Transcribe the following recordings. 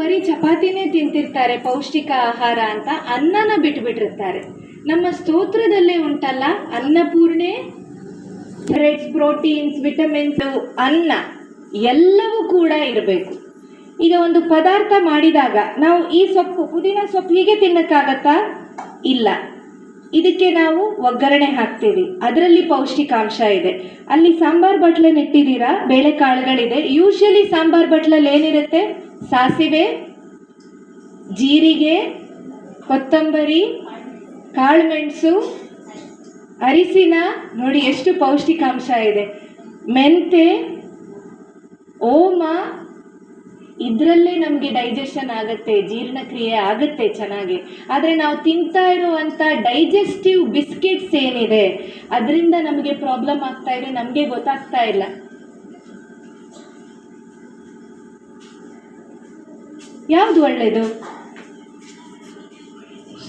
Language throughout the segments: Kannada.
ಬರೀ ಚಪಾತಿನೇ ತಿಂತಿರ್ತಾರೆ ಪೌಷ್ಟಿಕ ಆಹಾರ ಅಂತ, ಅನ್ನನ ಬಿಟ್ಬಿಟ್ಟಿರ್ತಾರೆ. ನಮ್ಮ ಸ್ತೋತ್ರದಲ್ಲೇ ಉಂಟಲ್ಲ ಅನ್ನಪೂರ್ಣೆ, ರೆಡ್ಸ್, ಪ್ರೋಟೀನ್ಸ್, ವಿಟಮಿನ್ಸ್, ಅನ್ನ ಎಲ್ಲವೂ ಕೂಡ ಇರಬೇಕು. ಈಗ ಒಂದು ಪದಾರ್ಥ ಮಾಡಿದಾಗ ನಾವು ಈ ಸೊಪ್ಪು, ಪುದೀನ ಸೊಪ್ಪು ಹೀಗೆ ತಿನ್ನಕ್ಕಾಗತ್ತಾ? ಇಲ್ಲ. ಇದಕ್ಕೆ ನಾವು ಒಗ್ಗರಣೆ ಹಾಕ್ತೀವಿ, ಅದರಲ್ಲಿ ಪೌಷ್ಟಿಕಾಂಶ ಇದೆ. ಅಲ್ಲಿ ಸಾಂಬಾರ್ ಬಟ್ಲನ್ನು ಇಟ್ಟಿದ್ದೀರಾ, ಬೇಳೆಕಾಳುಗಳಿದೆ. ಯೂಶಲಿ ಸಾಂಬಾರ್ ಬಟ್ಲಲ್ಲಿ ಏನಿರುತ್ತೆ? ಸಾಸಿವೆ, ಜೀರಿಗೆ, ಕೊತ್ತಂಬರಿ, ಕಾಳುಮೆಣಸು, ಅರಿಶಿನ, ನೋಡಿ ಎಷ್ಟು ಪೌಷ್ಟಿಕಾಂಶ ಇದೆ. ಮೆಂತೆ, ಓಮ, ಇದರಲ್ಲೇ ನಮಗೆ ಡೈಜೆಷನ್ ಆಗುತ್ತೆ, ಜೀರ್ಣಕ್ರಿಯೆ ಆಗುತ್ತೆ ಚೆನ್ನಾಗಿ. ಆದರೆ ನಾವು ತಿಂತಾ ಇರುವಂಥ ಡೈಜೆಸ್ಟಿವ್ ಬಿಸ್ಕೆಟ್ಸ್ ಏನಿದೆ ಅದರಿಂದ ನಮಗೆ ಪ್ರಾಬ್ಲಮ್ ಆಗ್ತಾ ಇದೆ, ನಮಗೆ ಗೊತ್ತಾಗ್ತಾ ಇಲ್ಲ. ಯಾವುದು ಒಳ್ಳೆಯದು?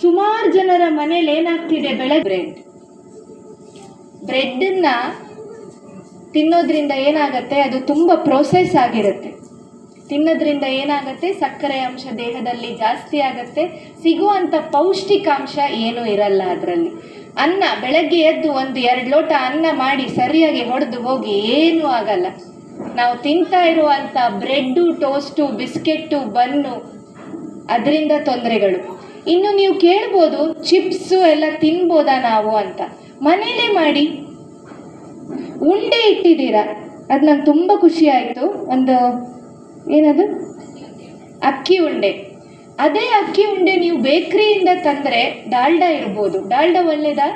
ಸುಮಾರು ಜನರ ಮನೇಲಿ ಏನಾಗ್ತಿದೆ, ಬೆಳಗ್ಗೆ ಬ್ರೆಡ್ಡನ್ನು ತಿನ್ನೋದ್ರಿಂದ ಏನಾಗುತ್ತೆ, ಅದು ತುಂಬ ಪ್ರೋಸೆಸ್ ಆಗಿರುತ್ತೆ. ತಿನ್ನೋದ್ರಿಂದ ಏನಾಗುತ್ತೆ, ಸಕ್ಕರೆ ಅಂಶ ದೇಹದಲ್ಲಿ ಜಾಸ್ತಿ ಆಗುತ್ತೆ, ಸಿಗುವಂಥ ಪೌಷ್ಟಿಕಾಂಶ ಏನೂ ಇರಲ್ಲ ಅದರಲ್ಲಿ. ಅನ್ನ ಬೆಳಗ್ಗೆ ಎದ್ದು 1-2 ಲೋಟ ಅನ್ನ ಮಾಡಿ ಸರಿಯಾಗಿ ಹೊಡೆದು ಹೋಗಿ ಏನೂ ಆಗಲ್ಲ. ನಾವು ತಿಂತಾ ಇರುವಂಥ ಬ್ರೆಡ್ಡು, ಟೋಸ್ಟು, ಬಿಸ್ಕೆಟ್ಟು, ಬನ್ನು, ಅದರಿಂದ ತೊಂದರೆಗಳು. ಇನ್ನು ನೀವು ಕೇಳ್ಬೋದು, ಚಿಪ್ಸು ಎಲ್ಲ ತಿನ್ಬೋದಾ ನಾವು ಅಂತ. ಮನೇಲೇ ಮಾಡಿ, ಉಂಡೆ ಇಟ್ಟಿದ್ದೀರಾ, ಅದು ನಂಗೆ ತುಂಬ ಖುಷಿ ಆಯಿತು. ಒಂದು ಏನದು, ಅಕ್ಕಿ ಉಂಡೆ. ಅದೇ ಅಕ್ಕಿ ಉಂಡೆ ನೀವು ಬೇಕ್ರಿಯಿಂದ ತಂದರೆ ಡಾಲ್ಡಾ ಇರ್ಬೋದು. ಡಾಲ್ಡಾ ಒಳ್ಳೆಯದಾ?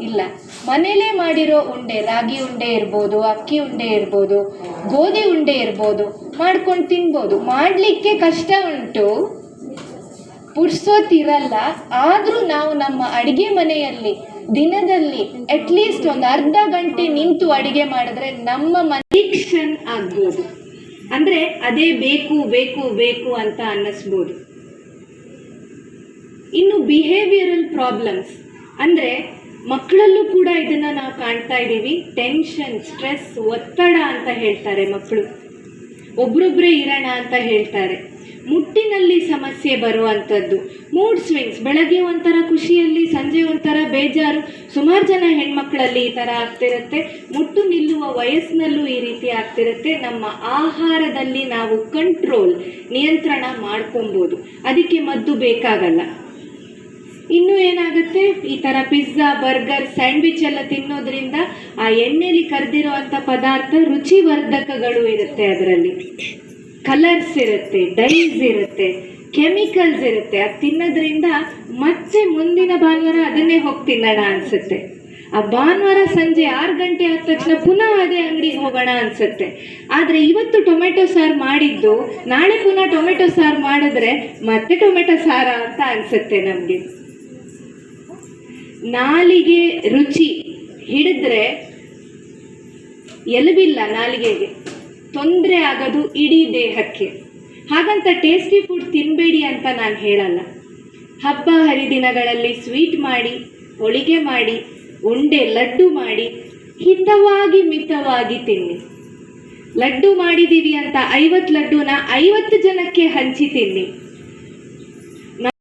ಇಲ್ಲ. ಮನೇಲೇ ಮಾಡಿರೋ ಉಂಡೆ, ರಾಗಿ ಉಂಡೆ ಇರ್ಬೋದು, ಅಕ್ಕಿ ಉಂಡೆ ಇರ್ಬೋದು, ಗೋಧಿ ಉಂಡೆ ಇರ್ಬೋದು, ಮಾಡ್ಕೊಂಡು ತಿನ್ಬೋದು. ಮಾಡಲಿಕ್ಕೆ ಕಷ್ಟ ಉಂಟು, ಪುರ್ಸೋತಿರಲ್ಲ. ಆದರೂ ನಾವು ನಮ್ಮ ಅಡುಗೆ ಮನೆಯಲ್ಲಿ ದಿನದಲ್ಲಿ ಅಟ್ಲೀಸ್ಟ್ ಒಂದು ಅರ್ಧ ಗಂಟೆ ನಿಂತು ಅಡುಗೆ ಮಾಡಿದ್ರೆ ನಮ್ಮ ಅಡಿಕ್ಷನ್ ಆಗ್ಬೋದು. ಅಂದರೆ ಅದೇ ಬೇಕು ಬೇಕು ಬೇಕು ಅಂತ ಅನ್ನಿಸ್ಬೋದು. ಇನ್ನು ಬಿಹೇವಿಯರಲ್ ಪ್ರಾಬ್ಲಮ್ಸ್ ಅಂದರೆ ಮಕ್ಕಳಲ್ಲೂ ಕೂಡ ಇದನ್ನು ನಾವು ಕಾಣ್ತಾ ಇದ್ದೀವಿ. ಟೆನ್ಷನ್, ಸ್ಟ್ರೆಸ್, ಒತ್ತಡ ಅಂತ ಹೇಳ್ತಾರೆ ಮಕ್ಕಳು. ಒಬ್ರೊಬ್ಬರೇ ಇರೋಣ ಅಂತ ಹೇಳ್ತಾರೆ. ಮುಟ್ಟಿನಲ್ಲಿ ಸಮಸ್ಯೆ ಬರುವಂಥದ್ದು, ಮೂಡ್ ಸ್ವಿಂಗ್ಸ್, ಬೆಳಗ್ಗೆ ಒಂಥರ ಖುಷಿಯಲ್ಲಿ ಸಂಜೆ ಒಂಥರ ಬೇಜಾರು. ಸುಮಾರು ಜನ ಹೆಣ್ಮಕ್ಳಲ್ಲಿ ಈ ಥರ ಆಗ್ತಿರುತ್ತೆ. ಮುಟ್ಟು ನಿಲ್ಲುವ ವಯಸ್ಸಿನಲ್ಲೂ ಈ ರೀತಿ ಆಗ್ತಿರುತ್ತೆ. ನಮ್ಮ ಆಹಾರದಲ್ಲಿ ನಾವು ನಿಯಂತ್ರಣ ಮಾಡ್ಕೊಬೋದು, ಅದಕ್ಕೆ ಮದ್ದು ಬೇಕಾಗಲ್ಲ. ಇನ್ನೂ ಏನಾಗುತ್ತೆ, ಈ ಥರ ಪಿಜ್ಜಾ, ಬರ್ಗರ್, ಸ್ಯಾಂಡ್ವಿಚ್ ಎಲ್ಲ ತಿನ್ನೋದ್ರಿಂದ ಆ ಎಣ್ಣೆಲಿ ಕರೆದಿರುವಂಥ ಪದಾರ್ಥ ರುಚಿವರ್ಧಕಗಳು ಇರುತ್ತೆ, ಅದರಲ್ಲಿ ಕಲರ್ಸ್ ಇರುತ್ತೆ, ಡೈಸ್ ಇರುತ್ತೆ, ಕೆಮಿಕಲ್ಸ್ ಇರುತ್ತೆ. ಅದು ತಿನ್ನೋದ್ರಿಂದ ಮತ್ತೆ ಮುಂದಿನ ಭಾನುವಾರ ಅದನ್ನೇ ಹೋಗಿ ತಿನ್ನೋಣ ಅನಿಸುತ್ತೆ. ಆ ಭಾನುವಾರ ಸಂಜೆ 6 ಗಂಟೆ ಆದ ತಕ್ಷಣ ಪುನಃ ಅದೇ ಅಂಗಡಿಗೆ ಹೋಗೋಣ ಅನಿಸುತ್ತೆ. ಆದರೆ ಇವತ್ತು ಟೊಮೆಟೊ ಸಾರು ಮಾಡಿದ್ದು ನಾಳೆ ಪುನಃ ಟೊಮೆಟೊ ಸಾರು ಮಾಡಿದ್ರೆ ಮತ್ತೆ ಟೊಮೆಟೊ ಸಾರ ಅಂತ ಅನಿಸುತ್ತೆ ನಮಗೆ. ನಾಲಿಗೆ ರುಚಿ ಹಿಡಿದ್ರೆ ಎಲುಬಿಲ್ಲ, ನಾಲಿಗೆಗೆ ತೊಂದರೆ ಆಗೋದು ಇಡೀ ದೇಹಕ್ಕೆ. ಹಾಗಂತ ಟೇಸ್ಟಿ ಫುಡ್ ತಿನ್ನಬೇಡಿ ಅಂತ ನಾನು ಹೇಳಲ್ಲ. ಹಬ್ಬ ಹರಿದಿನಗಳಲ್ಲಿ ಸ್ವೀಟ್ ಮಾಡಿ, ಹೋಳಿಗೆ ಮಾಡಿ, ಉಂಡೆ ಲಡ್ಡು ಮಾಡಿ ಹಿತವಾಗಿ ಮಿತವಾಗಿ ತಿನ್ನಿ. ಲಡ್ಡು ಮಾಡಿದ್ದೀವಿ ಅಂತ 50 ಲಡ್ಡುನ 50 ಜನಕ್ಕೆ ಹಂಚಿ ತಿನ್ನಿ.